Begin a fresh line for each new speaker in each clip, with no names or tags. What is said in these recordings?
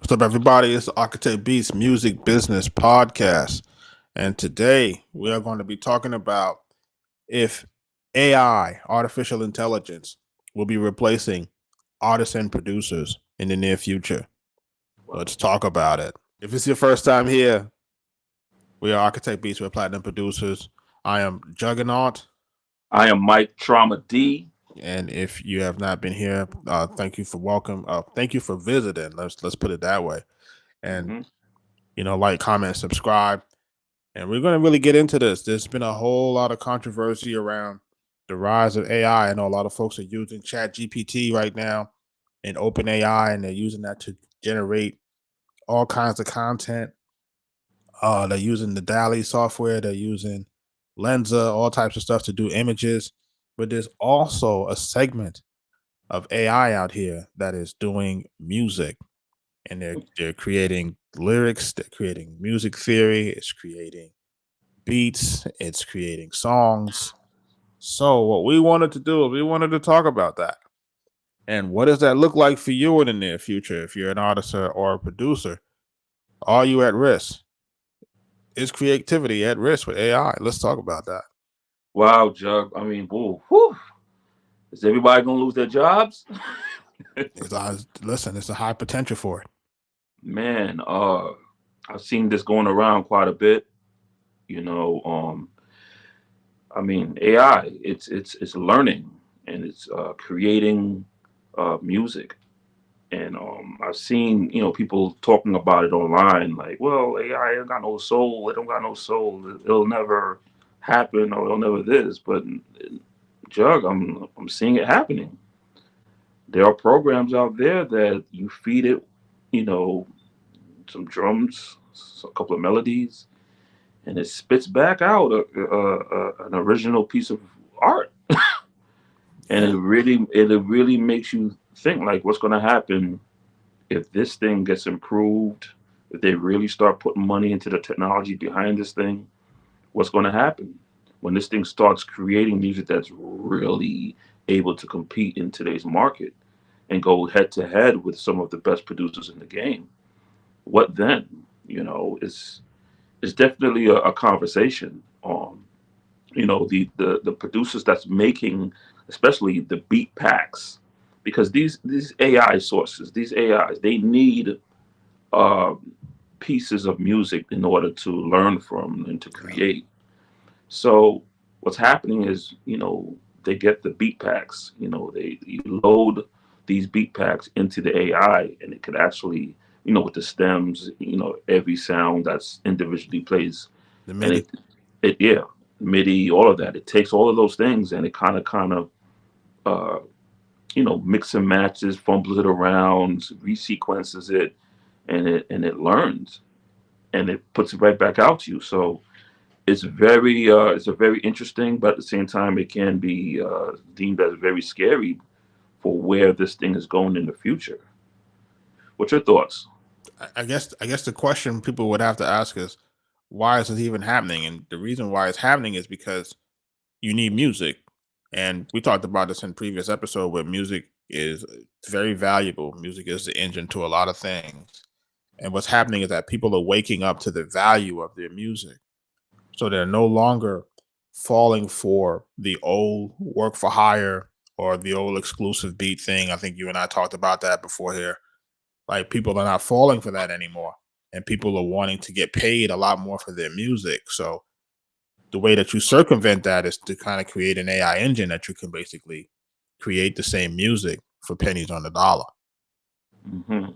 What's up, everybody? It's the Arkatech Beatz Music Business Podcast. And today we are going to be talking about if AI, artificial intelligence, will be replacing artists and producers in the near future. Let's talk about it. If it's your first time here, we are Arkatech Beatz. We're platinum producers. I am Juggernaut.
I am Mike Trauma D.
And if you have not been here, thank you for welcome. Thank you for visiting. Let's put it that way. And
hmm
like, comment, subscribe. And we're going to really get into this. There's been a whole lot of controversy around the rise of AI. I know a lot of folks are using chatgpt right now and OpenAI, and they're using that to generate all kinds of content. They're using the DALI software. They're using Lenza, all types of stuff to do images. But there's also a segment of AI out here that is doing music, and they're creating lyrics. They're creating music theory. It's creating beats, it's creating songs. So what we wanted to do is we wanted to talk about that. And what does that look like for you in the near future? If you're an artist or a producer, are you at risk? Is creativity at risk with AI? Let's talk about that.
Wow, Jug. I mean, whew. Is everybody gonna lose their jobs?
Listen, it's a high potential for it.
Man, I've seen this going around quite a bit. You know, I mean, AI. It's learning and it's creating music. And I've seen people talking about it online, like, well, AI ain't got no soul. It don't got no soul. It'll never happen, or it'll never this. But Jug, I'm seeing it happening. There are programs out there that you feed it, you know, some drums, a couple of melodies, and it spits back out an original piece of art. And
Yeah.
it really makes you think, like, what's going to happen if this thing gets improved, if they really start putting money into the technology behind this thing, what's going to happen when this thing starts creating music that's really able to compete in today's market and go head to head with some of the best producers in the game? What then? It's definitely a conversation on the producers that's making, especially the beat packs, because these AI sources, these AIs, they need uh, pieces of music in order to learn from and to
Yeah.
create. So what's happening is, they get the beat packs. They you load these beat packs into the AI, and it could actually, with the stems, every sound that's individually plays,
The
and
MIDI.
it yeah, MIDI, all of that. It takes all of those things and it kind of uh, mix and matches, fumbles it around, resequences it, and it learns and it puts it right back out to you. So it's a very interesting, but at the same time, it can be deemed as very scary for where this thing is going in the future. What's your thoughts?
I guess the question people would have to ask is, why is this even happening? And the reason why it's happening is because you need music. And we talked about this in previous episode where music is very valuable. Music is the engine to a lot of things. And what's happening is that people are waking up to the value of their music. So they're no longer falling for the old work for hire or the old exclusive beat thing. I think you and I talked about that before here. Like, people are not falling for that anymore. And people are wanting to get paid a lot more for their music. So the way that you circumvent that is to kind of create an AI engine that you can basically create the same music for pennies on the dollar.
hmm I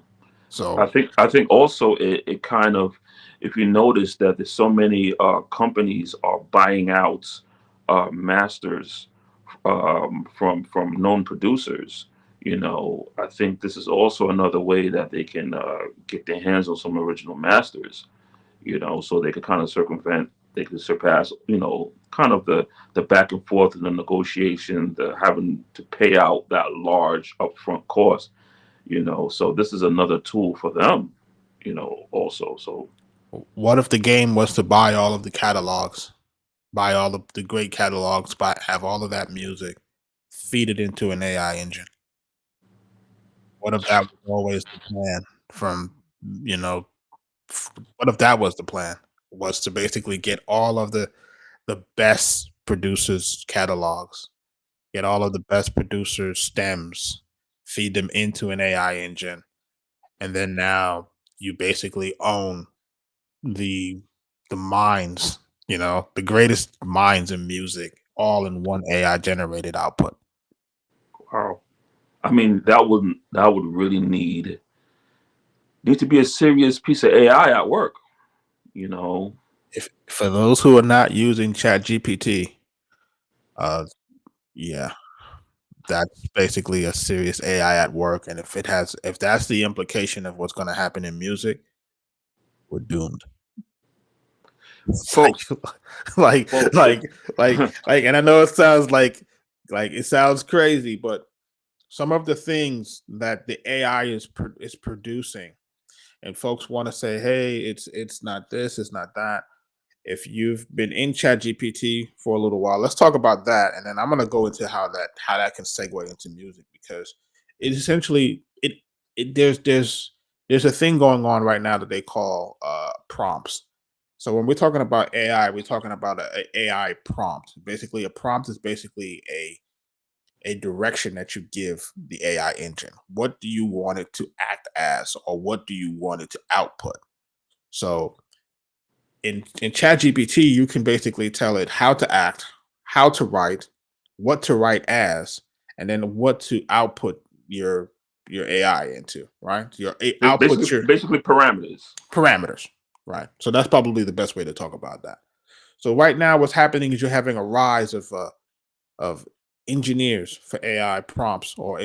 So
think I think also it kind of, if you notice that there's so many companies are buying out masters from known producers. I think this is also another way that they can get their hands on some original masters. So they could kind of circumvent, they could surpass, kind of the back and forth and the negotiation, the having to pay out that large upfront cost. So this is another tool for them. Also. So
what if the game was to buy all of the catalogs, buy all of the great catalogs, have all of that music, feed it into an AI engine? What if that was always the plan from you know, what if that was the plan? Was to basically get all of the best producers' catalogs, get all of the best producers' stems, feed them into an AI engine, and then now you basically own the the minds, the greatest minds in music, all in one AI generated output.
Wow. I mean, that would really need to be a serious piece of AI at work. You know,
If for those who are not using ChatGPT, uh, yeah, that's basically a serious AI at work. And if that's the implication of what's going to happen in music, we're doomed. It's
folks,
like,
folks.
like, and I know it sounds like it sounds crazy, but some of the things that the AI is producing, and folks want to say, hey, it's not this, it's not that. If you've been in ChatGPT for a little while, let's talk about that, and then I'm gonna go into how that can segue into music because it essentially it there's a thing going on right now that they call prompts. So when we're talking about AI, we're talking about a AI prompt. Basically, a prompt is basically a direction that you give the AI engine. What do you want it to act as, or what do you want it to output? So in ChatGPT, you can basically tell it how to act, how to write, what to write as, and then what to output your AI into, right? Output your
Basically parameters.
parameters, right? So that's probably the best way to talk about that. So right now, what's happening is you're having a rise of engineers for AI prompts or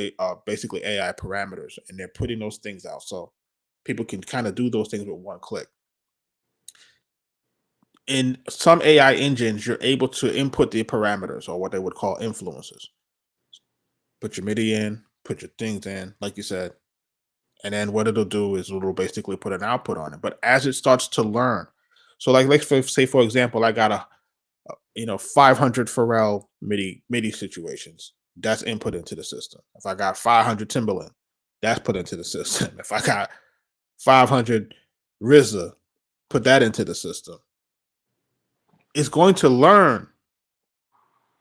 basically AI parameters, and they're putting those things out so people can kind of do those things with one click. In some AI engines, you're able to input the parameters or what they would call influences. Put your MIDI in, put your things in, like you said, and then what it'll do is it'll basically put an output on it. But as it starts to learn, so like let's say for example, I got a 500 Pharrell MIDI situations. That's input into the system. If I got 500 Timberland, that's put into the system. If I got 500 RZA, put that into the system. It's going to learn.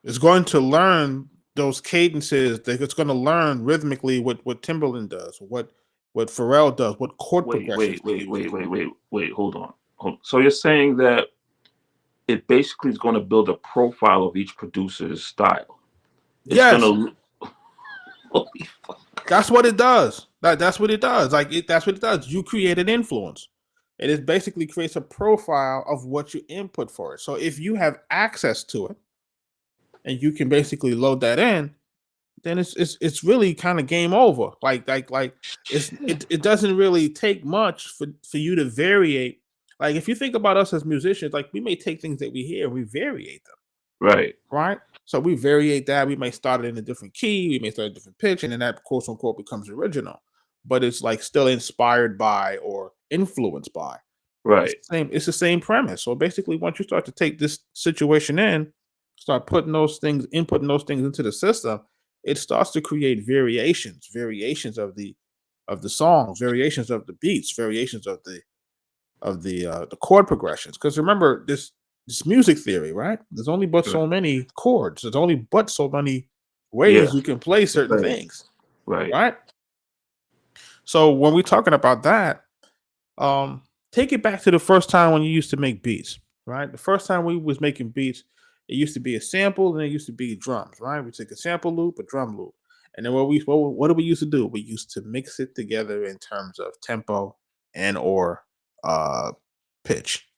It's going to learn those cadences. That it's going to learn rhythmically what Timberland does, what Pharrell does, what chord
Wait,
progressions
wait,
do
wait,
they
wait,
use.
wait, wait, wait. Hold on. So you're saying that it basically is going to build a profile of each producer's style. It's going
Yes,
to. Holy fuck.
that's what it does. That's what it does. That's what it does. You create an influence. It basically creates a profile of what you input for it. So if you have access to it and you can basically load that in, then it's really kind of game over.
Shit.
It doesn't really take much for you to variate. Like if you think about us as musicians, like we may take things that we hear and we variate them,
Right,
right? So we variate that. We may start it in a different key, we may start a different pitch, and then that quote unquote becomes original. But it's like still inspired by or influenced by.
right,
It's the same premise. So basically, once you start to take this situation in, start putting those things, inputting those things into the system, it starts to create variations of the songs, variations of the beats, variations of the chord progressions. Because remember this music theory, right? There's only but
right.
so many chords. There's only but so many
Yeah,
ways you can play
to
certain
play.
things,
Right.
right? So when we're talking about that, um, take it back to the first time when you used to make beats, right? The first time we was making beats, it used to be a sample and it used to be drums, right? We took a sample loop, a drum loop, and then what do we used to do? We used to mix it together in terms of tempo and or uh pitch.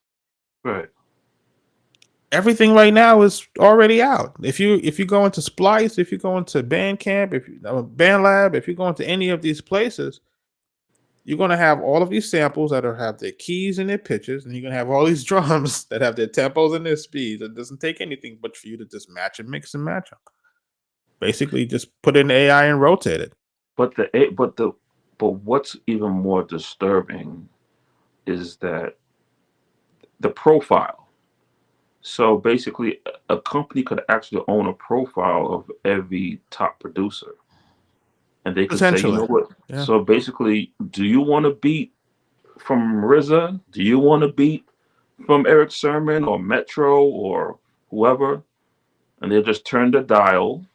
Right.
Everything right now is already out. If you go into Splice, if you go into Bandcamp, if you BandLab, if you go into any of these places, you're gonna have all of these samples that have their keys and their pitches, and you're gonna have all these drums that have their tempos and their speeds. It doesn't take anything but for you to just match and mix and match them. Basically, just put in AI and rotate it.
But but what's even more disturbing is that the profile. So basically, a company could actually own a profile of every top producer, and they could say, you
Potentially,
know what?
yeah.
So basically, do you want a beat from RZA? Do you want a beat from Eric Sermon or Metro or whoever? And they just turn the dial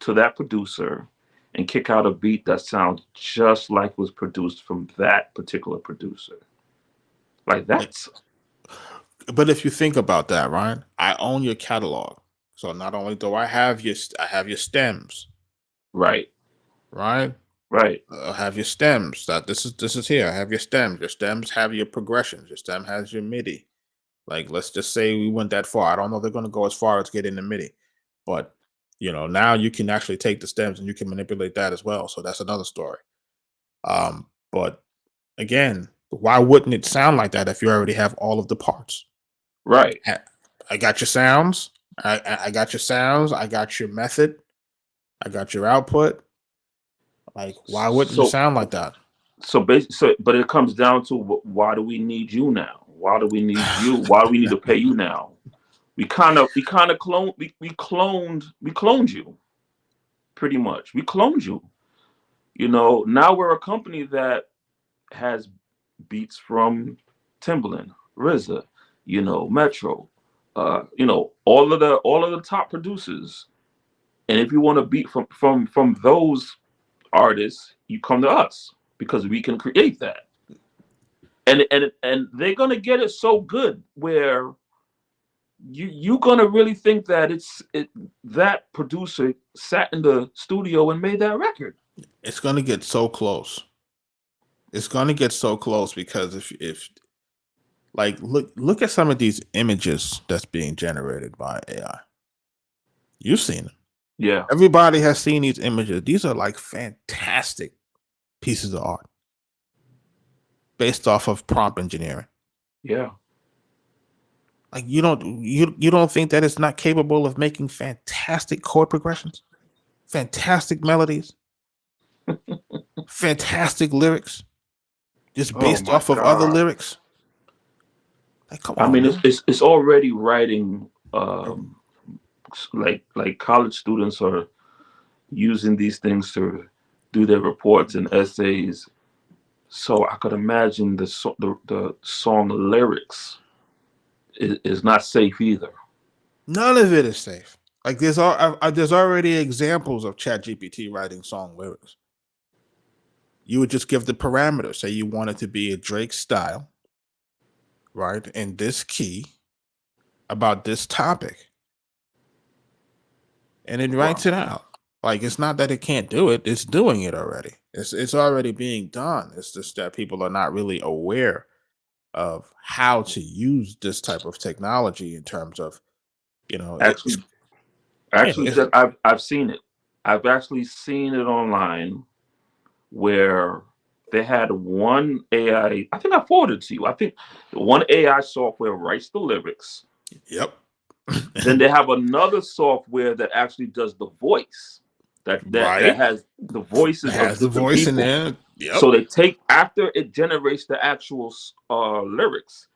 to that producer and kick out a beat that sounds just like was produced from that particular producer. Like
Like,
that's
but if you think about that, Ryan, I own your catalog. So not only do I have your stems,
right,
right?
right.
Have your stems. That this is here. I have your stems. Your stems have your progressions. Your stem has your MIDI. Like, let's just say we went that far. I don't know they're going to go as far as getting the MIDI, but now you can actually take the stems and you can manipulate that as well. So that's another story. But again, why wouldn't it sound like that if you already have all of the parts?
Right.
I I got your sounds. I got your sounds. I got your method. I got your output. Like, why wouldn't it
So
sound like that?
but it comes down to why do we need you now? Why do we need you? Why do we need to pay you now? We kind of cloned you pretty much. We cloned you. Now we're a company that has beats from Timbaland, RZA, Metro, all of the top producers. And if you want to beat from those artists, you come to us because we can create that. And they're gonna get it so good where you're gonna really think that that producer sat in the studio and made that record.
It's gonna get so close. It's gonna get so close because if like look at some of these images that's being generated by AI. You've seen them.
Yeah,
Everybody has seen these images. These are like fantastic pieces of art based off of prompt engineering.
yeah.
Like, you don't think that it's not capable of making fantastic chord progressions, fantastic melodies, fantastic lyrics, just
Oh
based
my
off of other
God.
lyrics? Like, come
I
on,
mean, it's
man.
it's, it's already writing. Like college students are using these things to do their reports and essays. So I could imagine the song lyrics is not safe either.
None of it is safe. Like, there's already examples of ChatGPT writing song lyrics. You would just give the parameters. Say you want it to be a Drake style, right? In this key about this topic, and it writes
Wow.
it out. Like, it's not that it can't do it; it's doing it already. It's already being done. It's just that people are not really aware of how to use this type of technology in terms of it's
Actually,
yeah
actually,
it's,
I've seen it. I've actually seen it online where they had one AI. I think I forwarded it to you. I think one AI software writes the lyrics.
yep.
Then they have another software that actually does the voice. That
Right,
has the voices of
has the
different
voice in
people.
there. Yep.
So they take after it generates the actual lyrics.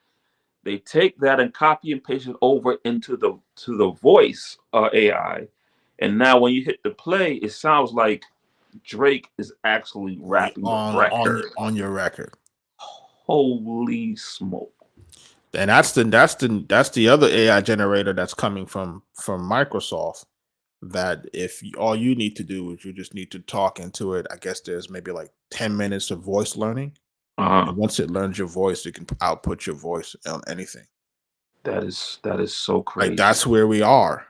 They take that and copy and paste it over into the voice AI, and now when you hit the play, it sounds like Drake is actually rapping the record.
On your record.
Holy smoke!
And that's the other AI generator that's coming from Microsoft. That if all you need to do is you just need to talk into it. I guess there's maybe like 10 minutes of voice learning,
Uh,
and once it learns your voice, it can output your voice on anything.
that is so
Like,
crazy.
that's where we are,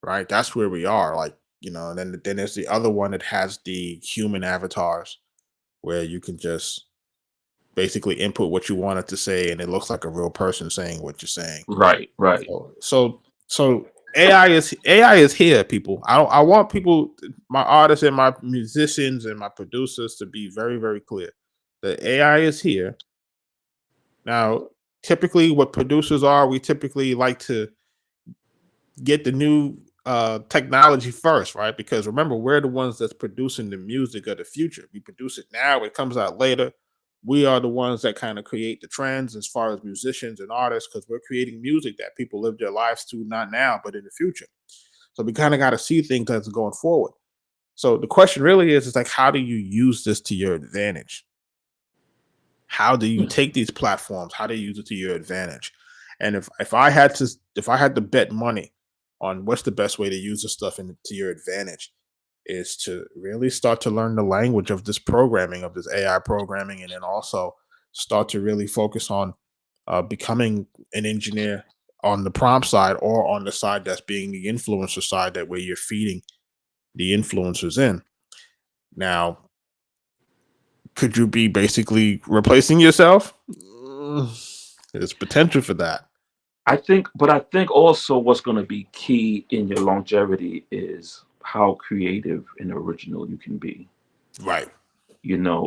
right? That's where we are. Like, and then there's the other one that has the human avatars where you can just basically input what you want it to say, and it looks like a real person saying what you're saying.
Right, right.
So AI is here, people. I want people, my artists and my musicians and my producers, to be very, very clear. The AI is here. Now, typically what producers are, we typically like to get the new technology first, right? Because remember, we're the ones that's producing the music of the future. We produce it now, it comes out later. We are the ones that kind of create the trends as far as musicians and artists, because we're creating music that people live their lives to, not now, but in the future. So we kind of got to see things as going forward. So the question really is like, how do you use this to your advantage? How do you
Yeah.
take these platforms? How do you use it to your advantage? And if I had to bet money on what's the best way to use this stuff to your advantage, is to really start to learn the language of this programming, of this AI programming, and then also start to really focus on becoming an engineer on the prompt side, or on the side that's being the influencer side, that where you're feeding the influencers in. Now, could you be basically replacing yourself? There's potential for that.
But I think also what's going to be key in your longevity is how creative and original you can be.
Right.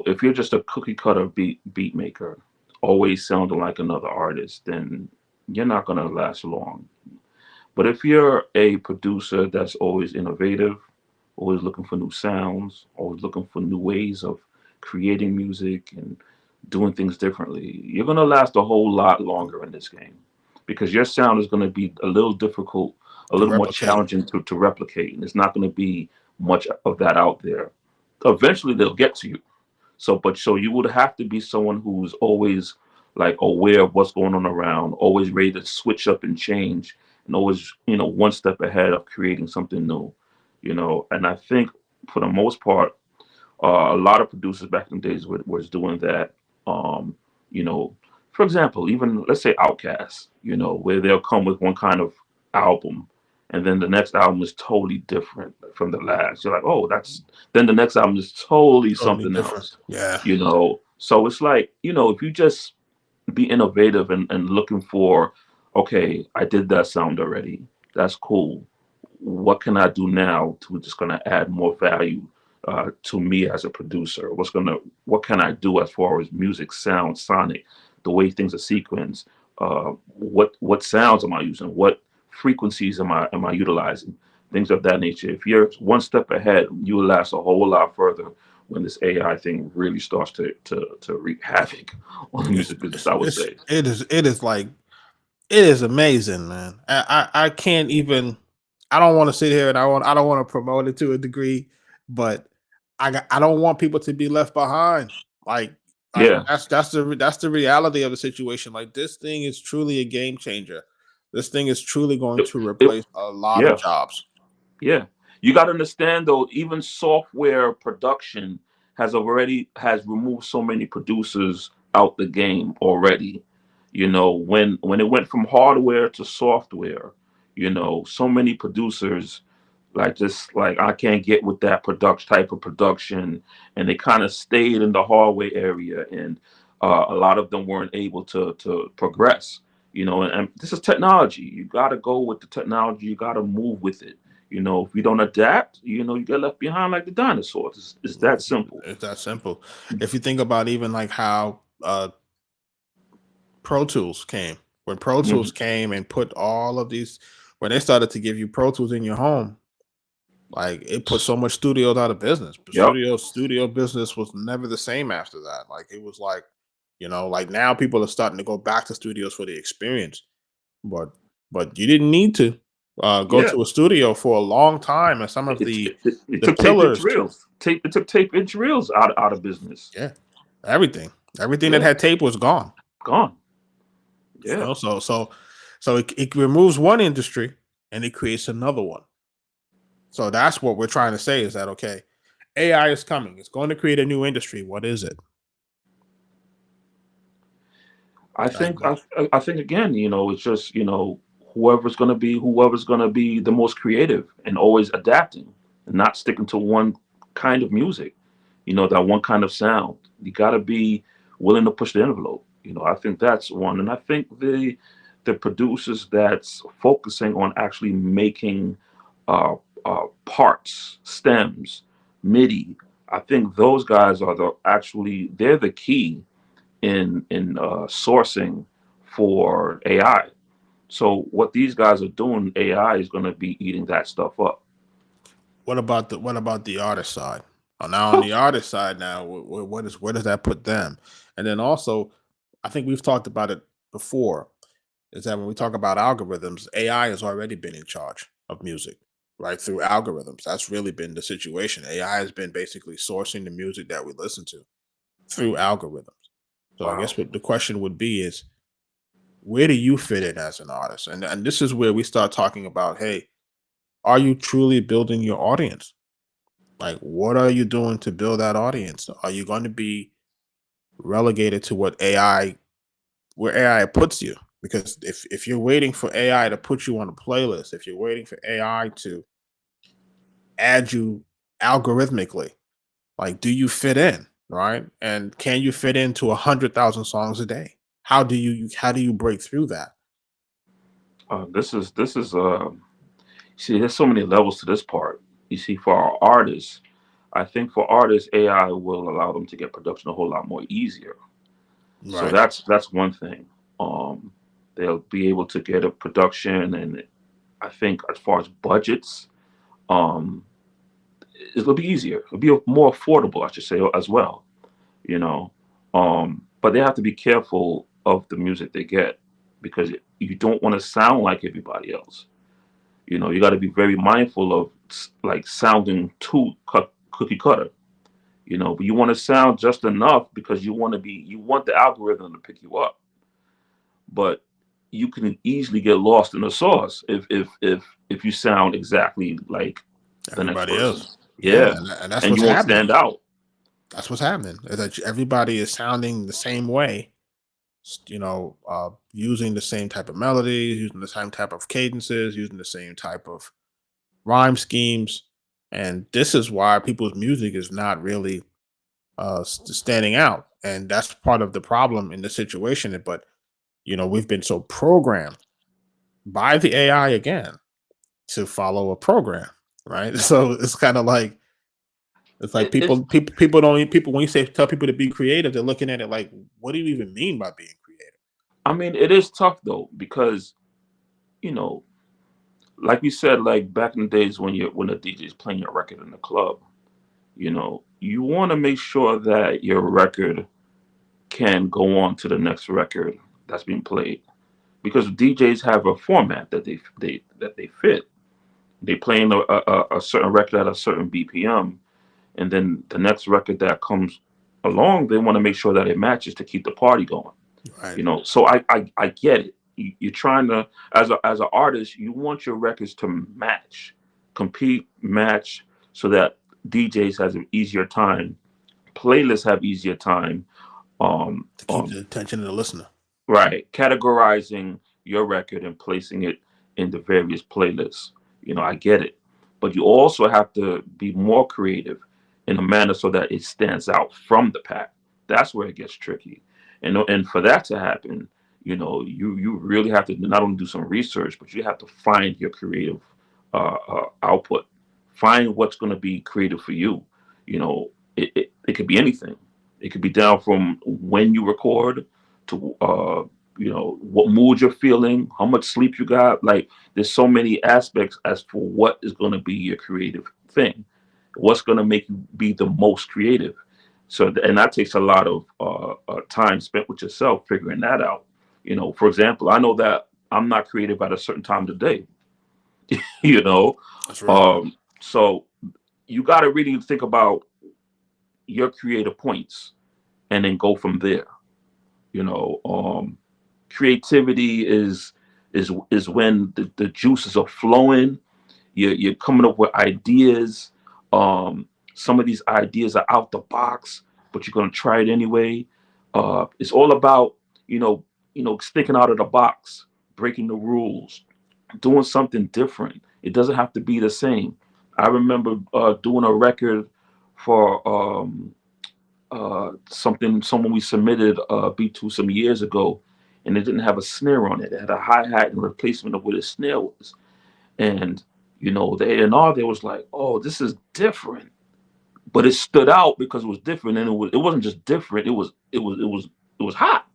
If you're just a cookie cutter beat maker, always sounding like another artist, then you're not going to last long. But if you're a producer that's always innovative, always looking for new sounds, always looking for new ways of creating music and doing things differently, you're going to last a whole lot longer in this game because your sound is going to be a little difficult, a
To
little more
replicate.
challenging to replicate. And there's not going to be much of that out there. Eventually, they'll get to you. So you would have to be someone who's always like aware of what's going on around, always ready to switch up and change, and always one step ahead of creating something new. And I think for the most part, a lot of producers back in the days was doing that. Um, you know, for example, even let's say Outkast, where they'll come with one kind of album, and then the next album is totally different from the last. You're like, oh, that's then the next album is totally
Totally
something
different.
else.
Yeah.
So it's like if you just be innovative and looking for, okay, I did that sound already. That's cool. What can I do now to just gonna add more value to me as a producer? What can I do as far as music, sound, sonic, the way things are sequenced? What sounds am I using? What frequencies am I utilizing? Things of that nature. If you're one step ahead, you will last a whole lot further when this AI thing really starts to wreak havoc on the
It's
music business. I would
it's
say.
it is like, it is amazing, man. I can't even. I don't want to sit here and I don't want to promote it to a degree, but I don't want people to be left behind. Like
Yeah.
that's the reality of the situation. Like, this thing is truly a game changer. This thing is truly going
It,
to
it,
replace a lot of
yeah.
jobs.
Yeah. You got to understand though, even software production has removed so many producers out the game already. When it went from hardware to software, so many producers like just like I can't get with that production type of production, and they kind of stayed in the hallway area, and a lot of them weren't able to progress. And this is technology. You got to go with the technology. You got to move with it. If you don't adapt, you get left behind like the dinosaurs. It's that simple.
It's that simple. If you think about even like how Pro Tools came, when Pro
Hmm.
Tools came and put all of these, when they started to give you Pro Tools in your home, like, it put so much studios out of business. The
Yep.
studio business was never the same after that. Like, it was like, like, now people are starting to go back to studios for the experience. But you didn't need to go
Yeah.
to a studio for a long time, and some of
It,
the
it, it, it
the
took tape inch
pillars,
reels. It took tape inch reels out of business.
yeah, everything that
Yeah.
had tape was gone.
Gone. Yeah.
So it removes one industry and it creates another one. So that's what we're trying to say, is that, okay, AI is coming. It's going to create a new industry. What is it?
I
Like,
think I think again, it's just whoever's gonna be the most creative and always adapting and not sticking to one kind of music, that one kind of sound. You got to be willing to push the envelope. I think that's one, and I think the producers that's focusing on actually making uh, parts, stems, MIDI. I think those guys are they're the key in sourcing for AI. So what these guys are doing, AI is going to be eating that stuff up.
what about the artist side? Now, on the artist side, now, where does that put them? And then also, I think we've talked about it before, is that when we talk about algorithms, AI has already been in charge of music, right? Through algorithms. That's really been the situation. AI has been basically sourcing the music that we listen to through algorithms. So I
Wow.
guess what the question would be is, where do you fit in as an artist? And this is where we start talking about, hey, are you truly building your audience? Like, what are you doing to build that audience? Are you going to be relegated to what AI, where AI puts you? Because if you're waiting for AI to put you on a playlist, if you're waiting for AI to add you algorithmically, like, do you fit in, right? And can you fit into 100,000 songs a day? How do you break through that?
This is see, there's so many levels to this part. You see, for our artists, I think for artists, AI will allow them to get production a whole lot more easier. So
Right.
that's one thing. Um, they'll be able to get a production, and I think as far as budgets, um, it'll be easier. It'll be more affordable, I should say, as well. You know, but they have to be careful of the music they get because you don't want to sound like everybody else. You got to be very mindful of like sounding too cookie cutter. But you want to sound just enough because you want the algorithm to pick you up. But you can easily get lost in the sauce if you sound exactly like the next
Everybody
person.
else. Yeah,
Yeah,
and that's
and
what's
you won't
happening.
stand out.
That's what's happening. Is that everybody is sounding the same way, using the same type of melodies, using the same type of cadences, using the same type of rhyme schemes. And this is why people's music is not really standing out. And that's part of the problem in the situation. But, we've been so programmed by the AI again to follow a program, right? So it's like
It's
people don't people when you say tell people to be creative, they're looking at it like, what do you even mean by being creative?
I mean, it is tough though because you know, like we said, like back in the days when the DJ is playing your record in the club, you want to make sure that your record can go on to the next record that's being played because DJs have a format that they fit. They play in a certain record at a certain BPM, and then the next record that comes along, they want to make sure that it matches to keep the party going.
Right.
So I get it. You're trying to, as an artist, you want your records to match, compete, match, so that DJs has an easier time, playlists have easier time, um,
To keep
um,
the attention of the listener.
right, categorizing your record and placing it in the various playlists. I get it, but you also have to be more creative in a manner so that it stands out from the pack. That's where it gets tricky, and for that to happen, you really have to not only do some research, but you have to find your creative output. Find what's going to be creative for you. It could be anything. It could be down from when you record to what mood you're feeling, how much sleep you got. Like there's so many aspects as for what is going to be your creative thing, what's going to make you be the most creative. So and that takes a lot of time spent with yourself figuring that out. For example, I know that I'm not creative at a certain time of the day. you know
That's real.
so you got to really think about your creative points and then go from there. you know um Creativity is when the juices are flowing. You're coming up with ideas. Some of these ideas are out the box, but you're going to try it anyway. It's all about you know sticking out of the box, breaking the rules, doing something different. It doesn't have to be the same. I remember doing a record for someone we submitted a beat to some years ago, and it didn't have a snare on it. It had a hi hat and replacement of what a snare was. And the A&R there was like, "Oh, this is different," but it stood out because it was different, and it wasn't just different. It was hot.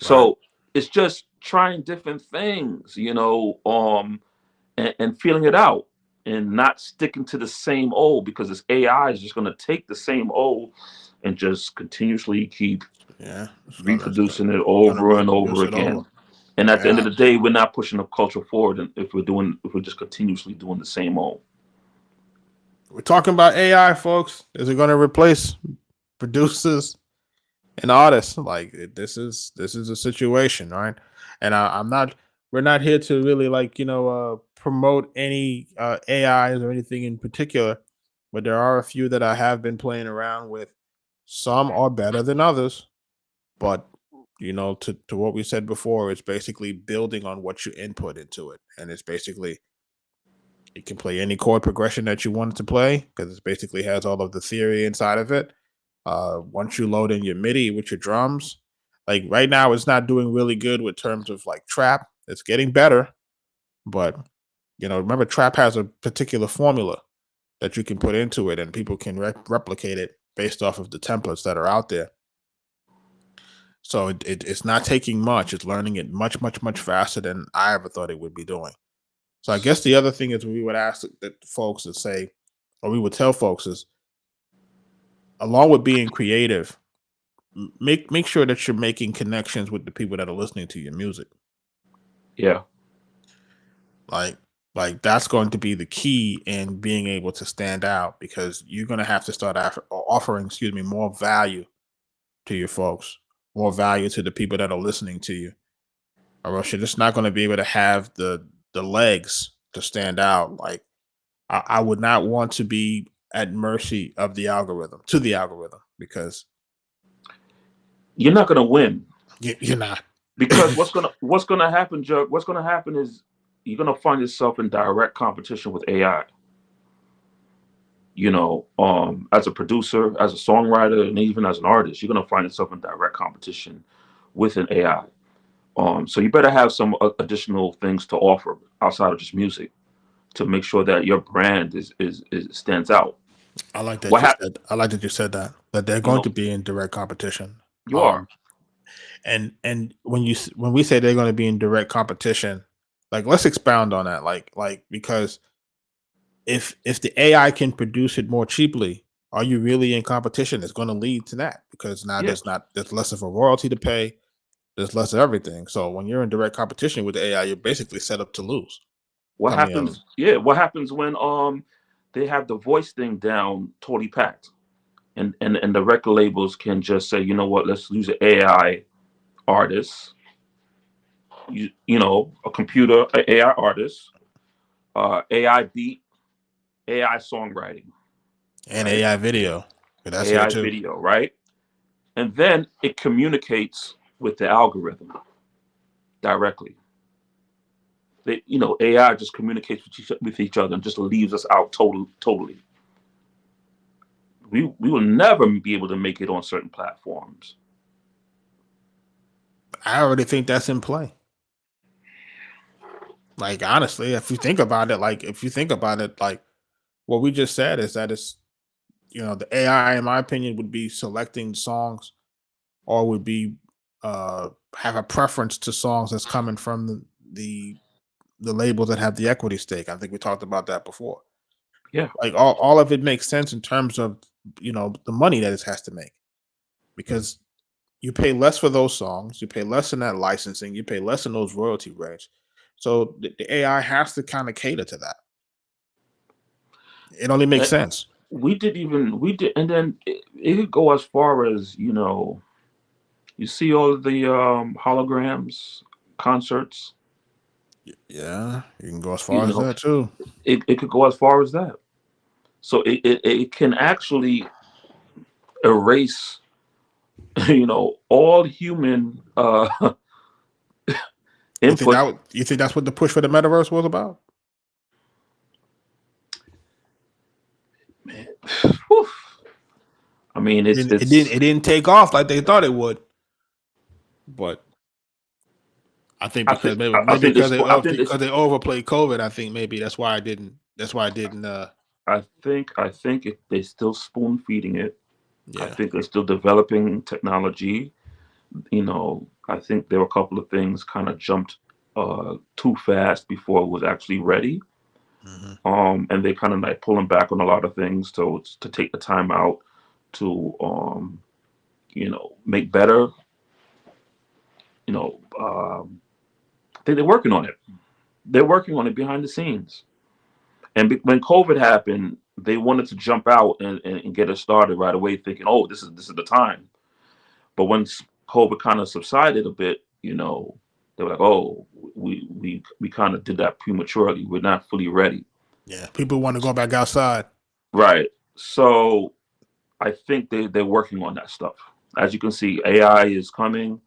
Right.
So it's just trying different things, and feeling it out. And not sticking to the same old because this AI is just going to take the same old and just continuously keep
Yeah. It's
reproducing it
gonna
over and over
reproduce it over.
again. And at the end
Yeah.
of the day, we're not pushing the culture forward and if we're just continuously doing the same old.
We're talking about AI, folks. Is it gonna replace producers? an artist. Like this is a situation, right? And I'm not. We're not here to really like promote any AIs or anything in particular, but there are a few that I have been playing around with. Some are better than others, but to what we said before, it's basically building on what you input into it, and it's basically it can play any chord progression that you want it to play because it basically has all of the theory inside of it. Once you load in your MIDI with your drums, like right now, it's not doing really good with terms of like trap. It's getting better, but remember, trap has a particular formula that you can put into it, and people can replicate it based off of the templates that are out there. So it's not taking much. It's learning it much, much, much faster than I ever thought it would be doing. So I guess the other thing is we would ask that folks to say, or we would tell folks is, along with being creative, make sure that you're making connections with the people that are listening to your music.
Yeah.
Like that's going to be the key in being able to stand out because you're going to have to start offering, excuse me, more value to your folks, more value to the people that are listening to you, or else you're just not going to be able to have the legs to stand out. Like I would not want to be at mercy of the algorithm to the algorithm because
You're not gonna win
you're not.
because what's gonna happen, Jug? What's gonna happen is you're gonna find yourself in direct competition with AI. As a producer, as a songwriter, and even as an artist, you're gonna find yourself in direct competition with an AI. So you better have some additional things to offer outside of just music to make sure that your brand is stands out.
I like that
What
you
happened?
said. I like that you said that they're
You
going
know,
to be in direct competition.
you are.
And when we say they're going to be in direct competition, like let's expound on that. Like because if the AI can produce it more cheaply, are you really in competition? It's going to lead to that because now
Yeah.
there's less of a royalty to pay. There's less of everything. So when you're in direct competition with the AI, you're basically set up to lose.
What
I mean,
happens? Yeah. What happens when they have the voice thing down totally packed, and the record labels can just say, you know what, let's use an AI artist, a computer a AI artist, AI beat, AI songwriting,
and
right?
AI video, that's here
AI
too.
video, right? And then it communicates with the algorithm directly. AI just communicates with each other and just leaves us out totally. We will never be able to make it on certain platforms.
I already think that's in play. Like honestly, if you think about it, like what we just said is that it's the AI, in my opinion, would be selecting songs or would be have a preference to songs that's coming from the the labels that have the equity stake. I think we talked about that before.
Yeah.
Like all of it makes sense in terms of the money that it has to make because you pay less for those songs, you pay less in that licensing, you pay less in those royalty rates. So the AI has to kind of cater to that. It only makes
Uh,
sense.
we did, and then it could go as far as you see all of the holograms concerts.
Yeah, you can go as
You
far as
know,
that too.
it could go as far as that. So it can actually erase all human input.
You think that's what the push for the metaverse was about?
Man, whew. I mean,
It didn't take off like they thought it would, but I think
I
because
think I think this I think this
because they overplayed COVID, I think maybe that's why I didn't. That's why I didn't.
I think if they're still spoon feeding it. I
Yeah.
think they're still developing technology. I think there were a couple of things kind of jumped too fast before it was actually ready.
Hmm.
And they kind of like pulling back on a lot of things to take the time out to make better. I think they're working on it. They're working on it behind the scenes. And when COVID happened, they wanted to jump out and get it started right away, thinking, "Oh, this is the time." But once COVID kind of subsided a bit, they were like, "Oh, we kind of did that prematurely. We're not fully ready."
Yeah, people want to go back outside.
Right. So I think they're working on that stuff. As you can see, AI is coming.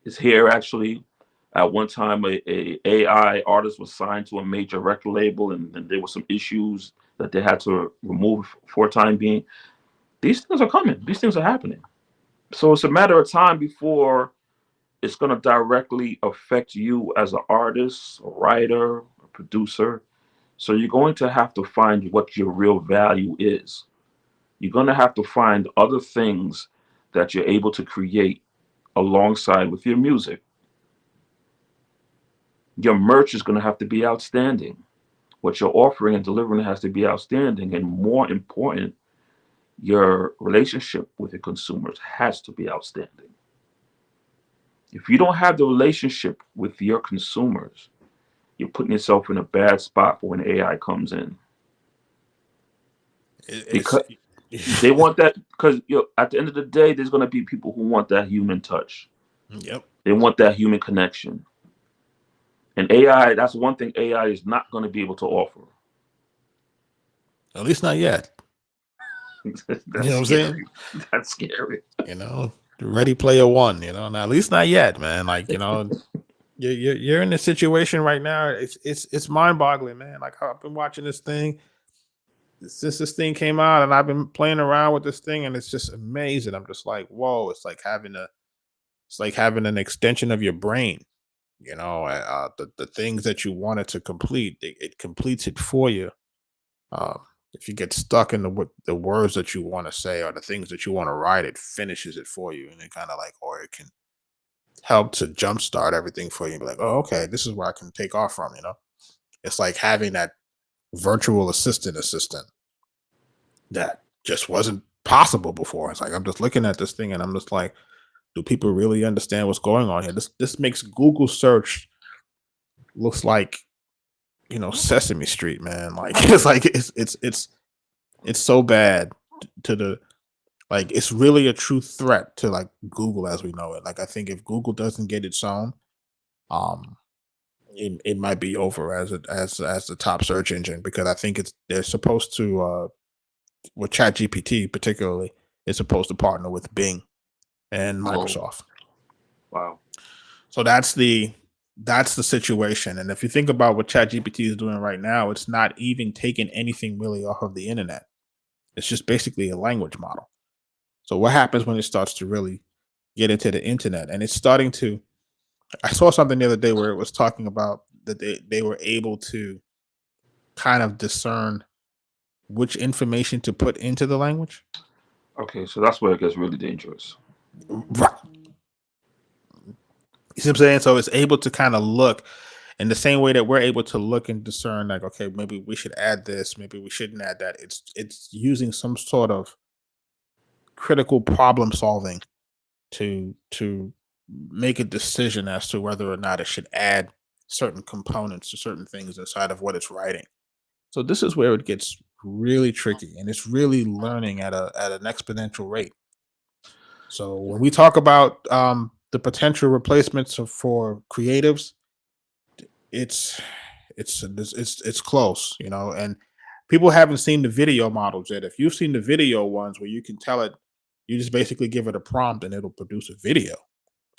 It's here actually. At one time, a AI artist was signed to a major record label, and there were some issues that they had to remove for a time being. These things are coming. These things are happening. So it's a matter of time before it's going to directly affect you as an artist, a writer, a producer. So you're going to have to find what your real value is. You're going to have to find other things that you're able to create alongside with your music. Your merch is going to have to be outstanding. What you're offering and delivering has to be outstanding. And more important, your relationship with your consumers has to be outstanding. If you don't have the relationship with your consumers, you're putting yourself in a bad spot for when AI comes in.
It's
Because they want that, because at the end of the day, there's going to be people who want that human touch.
yep.
They want that human connection. And AI, that's one thing AI is not going to be able to offer.
At least not yet.
That's
You know what I'm saying?
scary. That's scary.
Ready Player One. Now, at least not yet, man. Like, you're in a situation right now. It's mind boggling, man. Like, I've been watching this thing since this thing came out, and I've been playing around with this thing, and it's just amazing. I'm just like, whoa! It's like having an extension of your brain. The things that you wanted to complete, it completes it for you. Um, if you get stuck in the words that you want to say or the things that you want to write, it finishes it for you, and it kind of like, or it can help to jumpstart everything for you. Be like, oh, okay, this is where I can take off from. It's like having that virtual assistant that just wasn't possible before. It's like I'm just looking at this thing and I'm just like, do people really understand what's going on here? This makes Google search looks like Sesame Street, man. Like it's so bad to the like it's really a true threat to like Google as we know it. Like I think if Google doesn't get its own, um, it might be over as the top search engine because I think they're supposed to with ChatGPT particularly is supposed to partner with Bing and
Oh,
Microsoft.
wow.
So that's the situation. And if you think about what ChatGPT is doing right now, it's not even taking anything really off of the internet. It's just basically a language model. So what happens when it starts to really get into the internet? And it's starting to I saw something the other day where it was talking about that they were able to kind of discern which information to put into the language.
Okay, so that's where it gets really dangerous.
Right. You see what I'm saying? So it's able to kind of look in the same way that we're able to look and discern, like, okay, maybe we should add this, maybe we shouldn't add that. It's using some sort of critical problem solving to make a decision as to whether or not it should add certain components to certain things inside of what it's writing. So this is where it gets really tricky, and it's really learning at an exponential rate. So when we talk about the potential replacements for creatives, it's it's close, and people haven't seen the video models yet. If you've seen the video ones where you can tell it, you just basically give it a prompt and it'll produce a video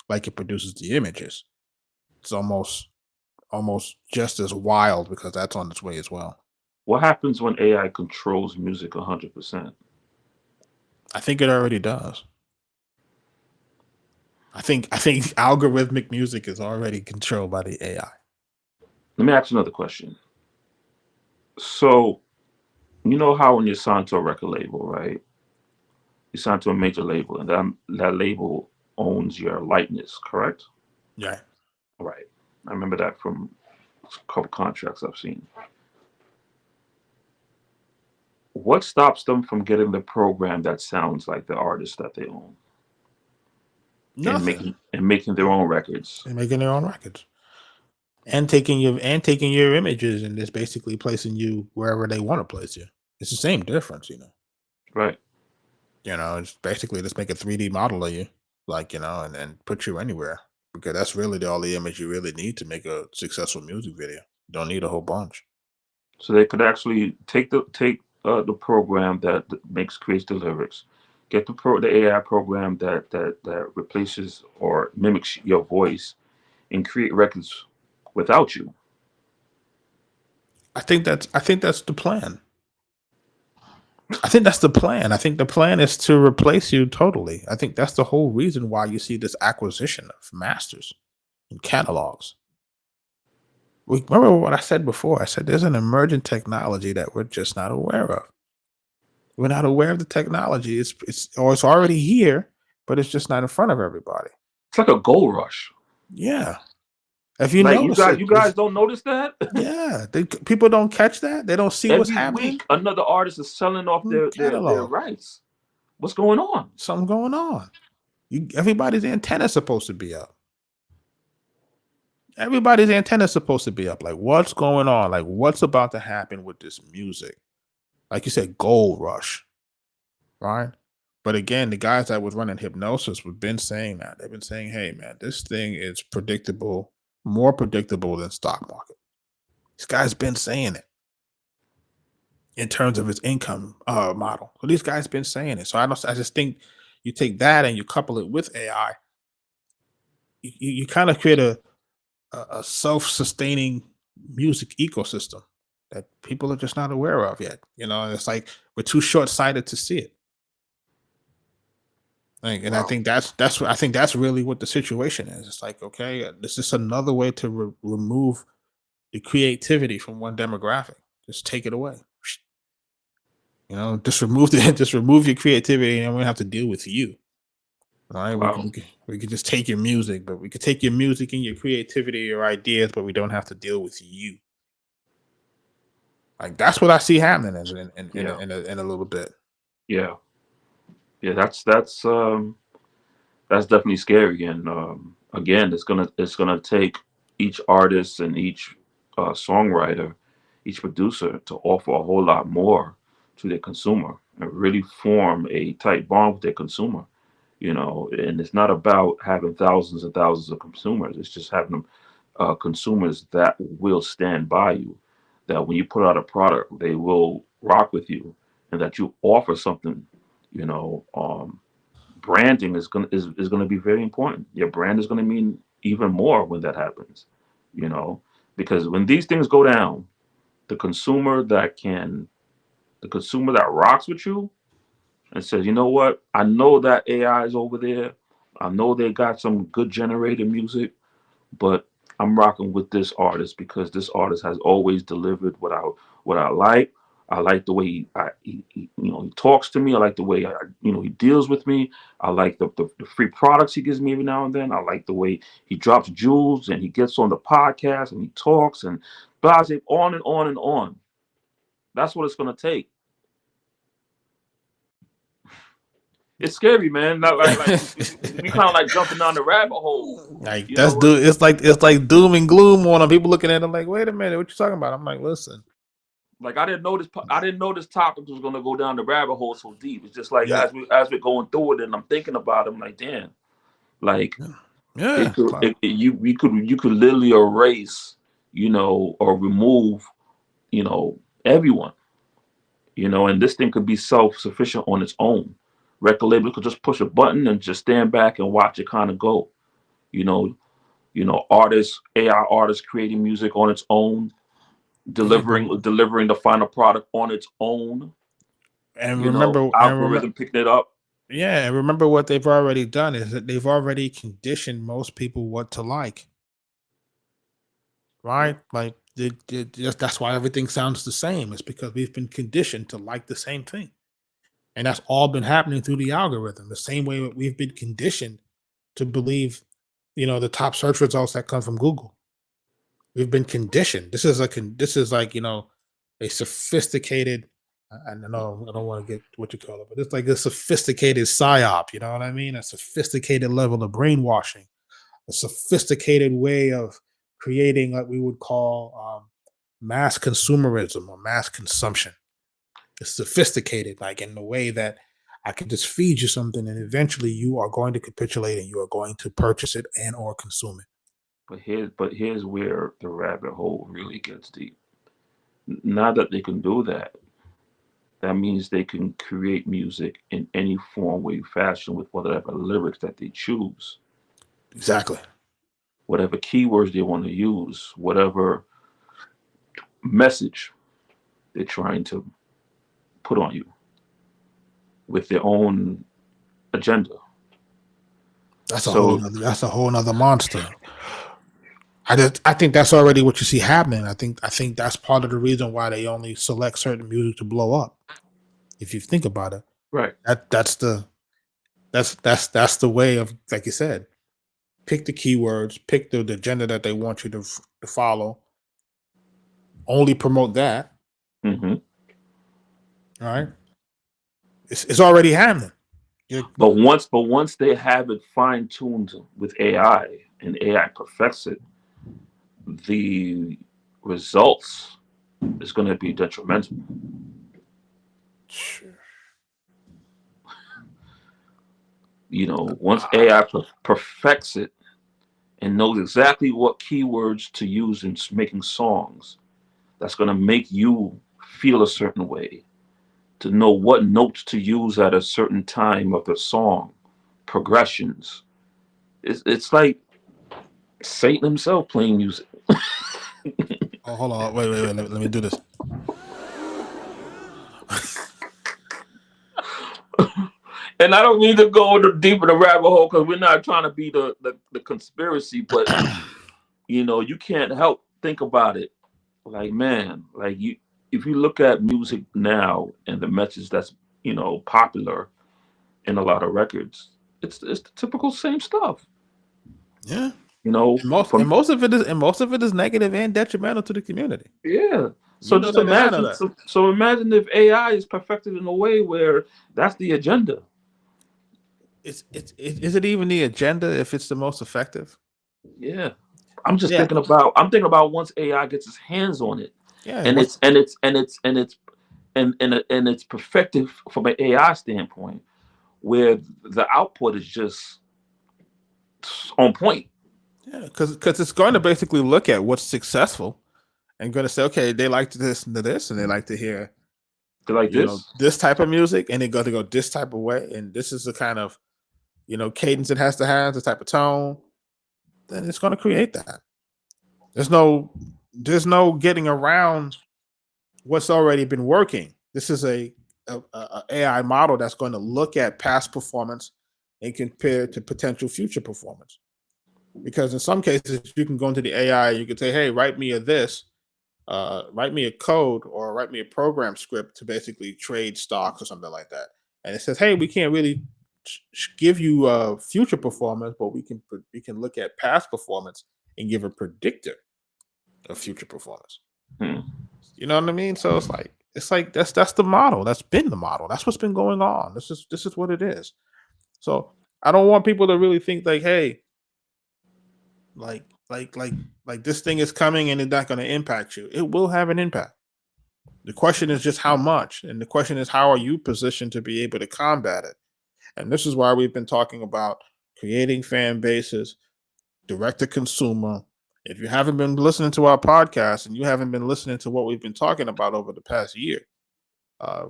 like it produces the images. It's almost just as wild because that's on its way as well.
What happens when AI controls music 100%?
I think it already does. I think algorithmic music is already controlled by the AI.
Let me ask you another question. So, you know how when you sign to a record label, right? You sign to a major label, and that label owns your likeness, correct?
Yeah.
Right. I remember that from a couple contracts I've seen. What stops them from getting the program that sounds like the artist that they own and
Nothing.
making their own records?
They're making their own records. And taking your images and just basically placing you wherever they want to place you. It's the same difference.
Right.
It's basically just make a 3D model of you. like, and put you anywhere, because that's really the only image you really need to make a successful music video. You don't need a whole bunch.
So they could actually take the program that makes creates the lyrics, get the AI program that replaces or mimics your voice, and create records without you.
I think that's the plan. I think that's the plan. I think the plan is to replace you totally. I think that's the whole reason why you see this acquisition of masters and catalogs. We remember what I said before. I said there's an emerging technology that we're just not aware of. We're not aware of the technology. It's already here, but it's just not in front of everybody.
It's like a gold rush.
Yeah. If you
Like you
notice
guys,
it,
you guys don't notice that.
yeah, people don't catch that. They don't see what's
Every
happening.
week another artist is selling off their
Catalog.
rights. What's going on?
Something going on. Everybody's antenna's supposed to be up. Everybody's antenna's supposed to be up. Like, what's going on? Like, what's about to happen with this music? Like you said, gold rush, right? But again, the guys that was running hypnosis have been saying that. They've been saying, hey, man, this thing is predictable, more predictable than stock market. This guy's been saying it in terms of his income model. So these guys been saying it. So I just think you take that and you couple it with AI, you kind of create a self-sustaining music ecosystem that people are just not aware of yet. It's like we're too short-sighted to see it. And I
Wow.
think that's what I think that's really what the situation is. It's like, okay, this is another way to remove the creativity from one demographic. Just take it away. Just remove the just remove your creativity, and we don't have to deal with you. All right,
Wow.
we could just take your music, but we could take your music and your creativity, your ideas, but we don't have to deal with you. Like that's what I see happening
Yeah.
in a little bit.
Yeah. Yeah. That's definitely scary. And again, it's gonna take each artist and each songwriter, each producer to offer a whole lot more to their consumer and really form a tight bond with their consumer. And it's not about having thousands and thousands of consumers. It's just having consumers that will stand by you. That when you put out a product, they will rock with you, and that you offer something. You know, branding is gonna be very important. Your brand is gonna mean even more when that happens. You know, because when these things go down, the consumer that can, the consumer that rocks with you and says, you know what, I know that AI is over there. I know they got some good generated music, but I'm rocking with this artist because this artist has always delivered what I like. I like the way he talks to me. I like the way he deals with me. I like the free products he gives me every now and then. I like the way he drops jewels and he gets on the podcast and he talks and blah, on and on and on. That's what it's gonna take. It's scary, man. Not like we kind of like jumping down the rabbit hole.
Like
You know,
it's like doom and gloom on them. People looking at it like, wait a minute, what you talking about? I'm like, listen,
like I didn't know this topic was gonna go down the rabbit hole so deep. It's just like
yeah,
as we're going through it, and I'm thinking about it, I'm like, damn, like
yeah,
it
yeah.
could you could literally erase, or remove, you know, everyone, and this thing could be self sufficient on its own. Record label could just push a button and just stand back and watch it kind of go. You know, artists, AI artists creating music on its own,
Yeah, but
delivering the final product on its own.
and remember,
Algorithm picking it up.
yeah, and remember what they've already done is that they've already conditioned most people what to like,
Yeah,
right? Like that's why everything sounds the same. It's because we've been conditioned to like the same thing. And that's all been happening through the algorithm, the same way that we've been conditioned to believe, the top search results that come from Google. We've been conditioned. This is like, a sophisticated, I don't know, I don't want to get what you call it, but it's like a sophisticated psyop, you know what I mean? A sophisticated level of brainwashing, a sophisticated way of creating what we would call mass consumerism or mass consumption. It's sophisticated, like in the way that I can just feed you something, and eventually you are going to capitulate and you are going to purchase it and or consume it.
But here's where the rabbit hole really gets deep. Now that they can do that, that means they can create music in any form, way, fashion with whatever lyrics that they choose,
Exactly.
whatever keywords they want to use, whatever message they're trying to put on you with their own agenda. So,
That's a whole nother monster. I think that's already what you see happening. I think that's part of the reason why they only select certain music to blow up. If you think about it,
right.
that's the way of, like you said, pick the keywords, pick the agenda that they want you to follow, only promote that.
hmm
All right, it's already happening.
but once they have it fine tuned with AI and AI perfects it, the results is going to be detrimental. Once AI perfects it and knows exactly what keywords to use in making songs, that's going to make you feel a certain way, to know what notes to use at a certain time of the song, progressions. It's like Satan himself playing music.
Oh, hold on, wait. Let me do this.
And I don't need to go deep in the rabbit hole because we're not trying to be the conspiracy, but you can't help think about it. Like, man, like if you look at music now and the message that's popular in a lot of records, it's the typical same stuff.
Yeah,
You know,
and most
from
and most of it is and most of it is negative and detrimental to the community.
yeah.
You
So
know
just
that, and I know
imagine,
that.
so imagine if AI is perfected in a way where that's the agenda.
Is it even the agenda if it's the most effective?
Yeah. I'm just
Yeah,
thinking about once AI gets its hands on it,
yeah.
and
What's
it's perfected from an AI standpoint, where the output is just on point.
Yeah, because it's going to basically look at what's successful and going to say, okay, they like to listen to this, and they like to hear,
They're like this.
this type of music, and they're going to go this type of way, and this is the kind of cadence it has to have, this type of tone. Then it's going to create that. There's no there's no getting around what's already been working. This is a AI model that's going to look at past performance and compare it to potential future performance. Because in some cases, you can go into the AI, you can say, "Hey, write me a this, write me a code, or write me a program script to basically trade stocks or something like that." And it says, "Hey, we can't really give you future performance, but we can look at past performance and give a predictor of future performance."
Hmm.
You know what I mean? So it's like that's the model. That's been the model. That's what's been going on. This is what it is. So I don't want people to really think like, hey, like like like like this thing is coming and it's not going to impact you. It will have an impact. The question is just how much, and the question is how are you positioned to be able to combat it. And this is why we've been talking about creating fan bases, direct to consumer. If you haven't been listening to our podcast and you haven't been listening to what we've been talking about over the past year,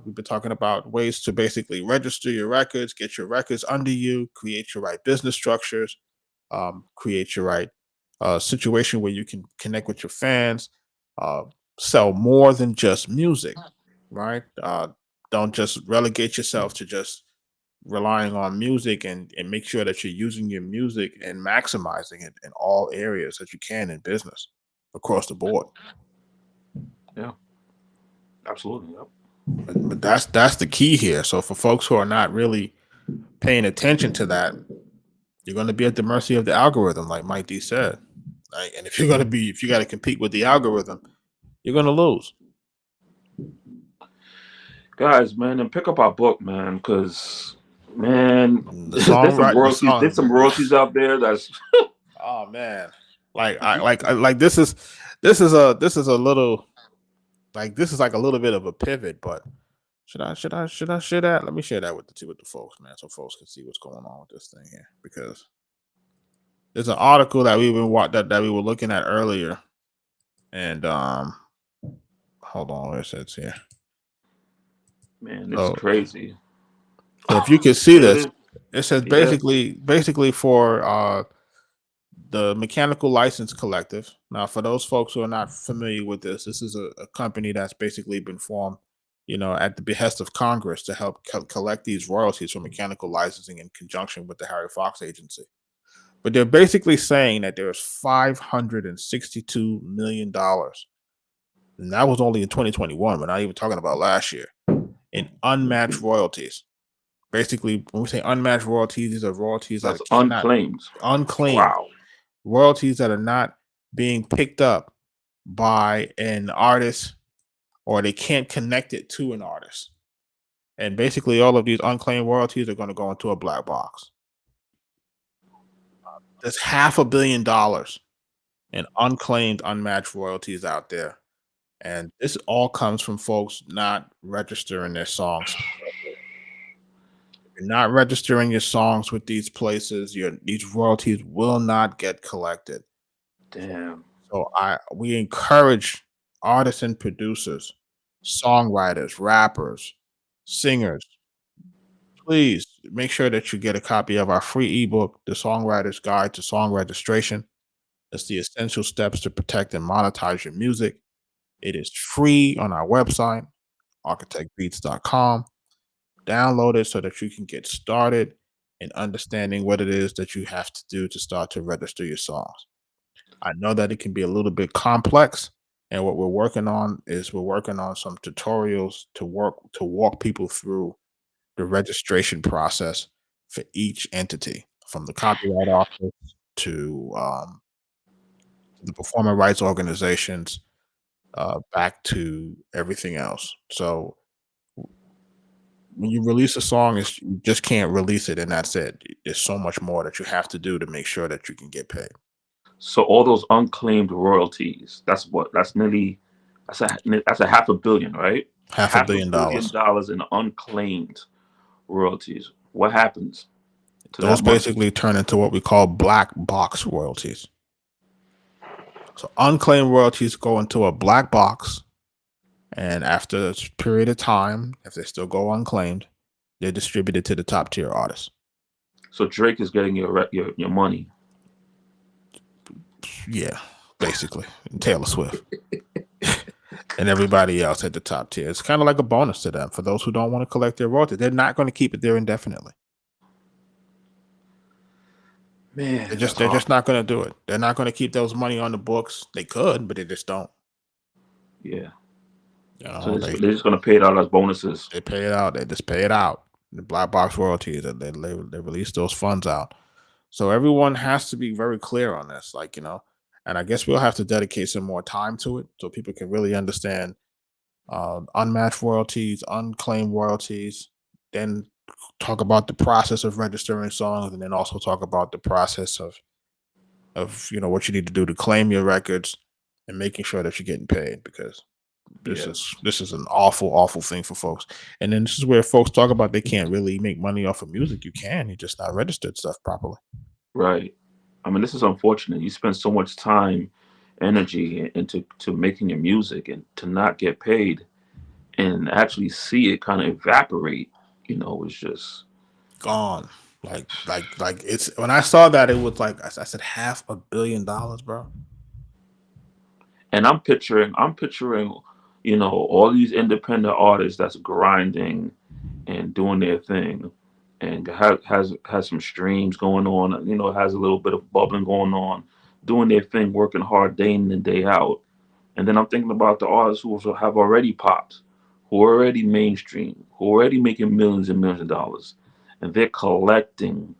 we've been talking about ways to basically register your records, get your records under you, create your right business structures, create your right situation where you can connect with your fans, uh, sell more than just music, right? Don't just relegate yourself to just relying on music, and make sure that you're using your music and maximizing it in all areas that you can in business across the board.
Yeah. Absolutely. Yep.
But that's the key here. So for folks who are not really paying attention to that, you're going to be at the mercy of the algorithm, like Mike D said. Like, and if you got to compete with the algorithm, you're going to lose.
Guys, man, and pick up our book, man, because man,
The
there's
song,
some
right? The
royalties. There's
song.
some royalties out there. That's
Oh man, like this is a little, like this is like a little bit of a pivot, but Should I share that? Let me share that with the folks, man, so folks can see what's going on with this thing here. Because there's an article that that we were looking at earlier, and hold on, where it says here.
Man, this is
So,
crazy.
so if you can see
Yeah, it
this,
is.
it says
Yeah.
basically for the Mechanical License Collective. Now, for those folks who are not familiar with this is a company that's basically been formed, at the behest of Congress to help collect these royalties from mechanical licensing in conjunction with the Harry Fox Agency. But they're basically saying that there's $562 million, and that was only in 2021. We're not even talking about last year, in unmatched royalties. Basically, when we say unmatched royalties, these are royalties
That's
that cannot
unclaimed.
unclaimed
Wow.
royalties that are not being picked up by an artist, or they can't connect it to an artist. And basically, all of these unclaimed royalties are going to go into a black box. There's $500 million in unclaimed, unmatched royalties out there. And this all comes from folks not registering their songs. If you're not registering your songs with these places, these royalties will not get collected.
Damn.
So we encourage artists and producers, songwriters, rappers, singers, please make sure that you get a copy of our free ebook, The Songwriter's Guide to Song Registration. It's the essential steps to protect and monetize your music. It is free on our website, arkatechbeats.com. Download it so that you can get started in understanding what it is that you have to do to start to register your songs. I know that it can be a little bit complex, and what we're working on some tutorials to walk people through the registration process for each entity, from the copyright office to the performing rights organizations, back to everything else. So when you release a song, you just can't release it and that's it. There's so much more that you have to do to make sure that you can get paid.
So all those unclaimed royalties, that's what that's a half a billion, right?
Half a
Half a
billion
billion
dollars.
dollars in unclaimed royalties. What happens to
Those
that money?
basically turn into what we call black box royalties. So unclaimed royalties go into a black box, and after a period of time, if they still go unclaimed, they're distributed to the top tier artists.
So Drake is getting your money.
Yeah, basically, and Taylor Swift and everybody else at the top tier. It's kind of like a bonus to them. For those who don't want to collect their royalties, they're not going to keep it there indefinitely.
Man, that's
They're
hard.
just not going to do it. They're not going to keep those money on the books. They could, but they just don't.
Yeah.
You
So
know,
they're just gonna pay it out as bonuses.
they pay it out. They just pay it out. The black box royalties. They release those funds out. So everyone has to be very clear on this. And I guess we'll have to dedicate some more time to it so people can really understand unmatched royalties, unclaimed royalties. Then talk about the process of registering songs, and then also talk about the process of what you need to do to claim your records and making sure that you're getting paid, because this
Yeah.
is this is an awful thing for folks. And then this is where folks talk about they can't really make money off of music. You can, you just not registered stuff properly.
Right. I mean, this is unfortunate. You spend so much time, energy into making your music, and to not get paid and actually see it kind of evaporate. It's just.
Gone. Like it's when I saw that, it was like I said, $500 million, bro.
And I'm picturing, all these independent artists that's grinding and doing their thing, and has some streams going on. Has a little bit of bubbling going on, doing their thing, working hard day in and day out. And then I'm thinking about the artists who also have already popped, who are already mainstream, who are already making millions and millions of dollars, and they're collecting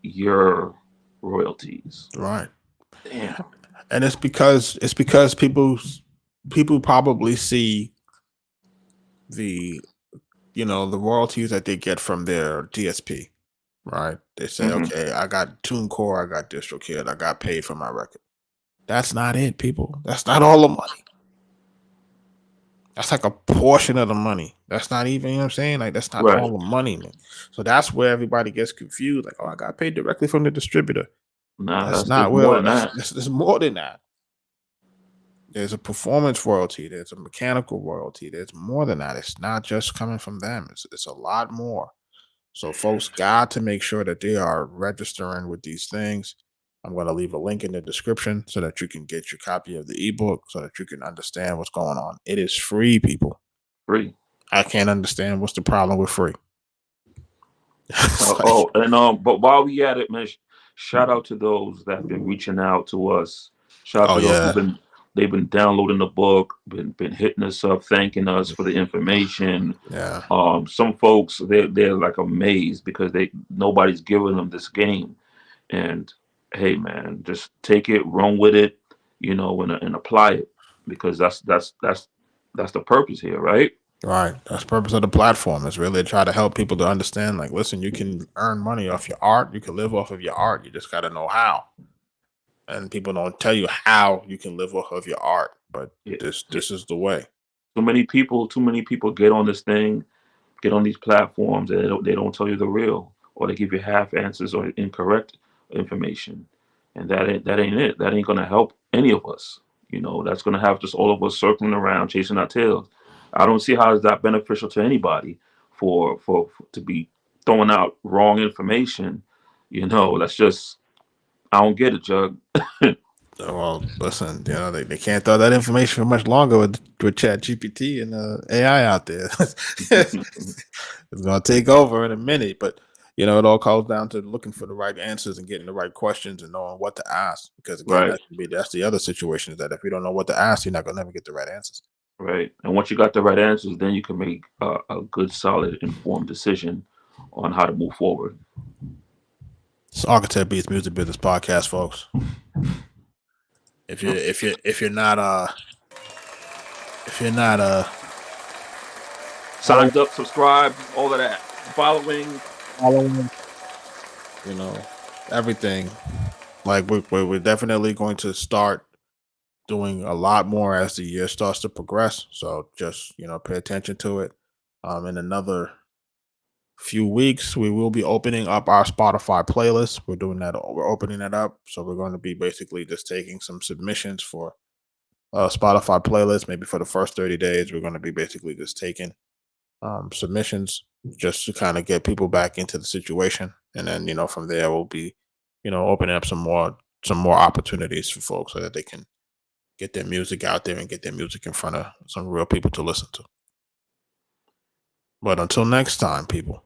your royalties.
Right.
Damn.
And it's because people probably see the the royalties that they get from their DSP, right? They say,
Hmm.
okay, I got TuneCore, I got DistroKid, I got paid for my record. That's not it, people. That's not all the money. That's like a portion of the money. That's not even, you know what I'm saying? Like, that's not
Right.
all the money, man. So that's where everybody gets confused. Like, oh, I got paid directly from the distributor.
Nah,
That's
that's it's
not
more
well.
than that.
There's more than that. There's a performance royalty. There's a mechanical royalty. There's more than that. It's not just coming from them. It's a lot more. So folks got to make sure that they are registering with these things. I'm going to leave a link in the description so that you can get your copy of the ebook so that you can understand what's going on. It is free, people.
Free.
I can't understand what's the problem with free. It's like,
But while we at it, man, shout out to those that have been reaching out to us. Shout out
oh
to those
yeah,
they've been downloading the book, been hitting us up, thanking us for the information.
yeah,
Some folks they're like amazed because nobody's giving them this game. And hey, man, just take it, run with it, and apply it because that's the purpose here, right?
right. That's the purpose of the platform. Is really to try to help people to understand. Like, listen, you can earn money off your art. You can live off of your art. You just got to know how. And people don't tell you how you can live off of your art, but
Yeah, yeah.
this is the way.
Too many people get on this thing, get on these platforms, and they don't tell you the real, or they give you half answers or incorrect information, and that ain't it. That ain't gonna help any of us. That's gonna have just all of us circling around chasing our tails. I don't see how is that beneficial to anybody for to be throwing out wrong information. That's just I don't get it, Jug.
Well, listen, they can't throw that information for much longer with Chat GPT and AI out there. It's gonna take over in a minute, but it all comes down to looking for the right answers and getting the right questions and knowing what to ask. Because again,
Right.
that's the other situation is that if you don't know what to ask, you're not gonna never get the right answers.
Right. And once you got the right answers, then you can make a good, solid, informed decision on how to move forward.
It's Arkatech Beatz Music Business Podcast, folks. If you're not
Signed up, subscribed, all of that. Following.
everything, like we're definitely going to start doing a lot more as the year starts to progress. So just pay attention to it. In another few weeks, we will be opening up our Spotify playlist. We're doing that. We're opening it up. So we're going to be basically just taking some submissions for Spotify playlist. Maybe for the first 30 days, we're going to be basically just taking submissions just to kind of get people back into the situation. And then, from there we'll be, opening up some more opportunities for folks so that they can get their music out there and get their music in front of some real people to listen to. But until next time, people.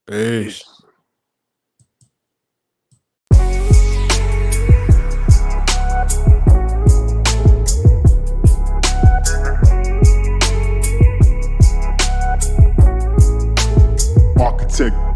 Peace.
Arkatech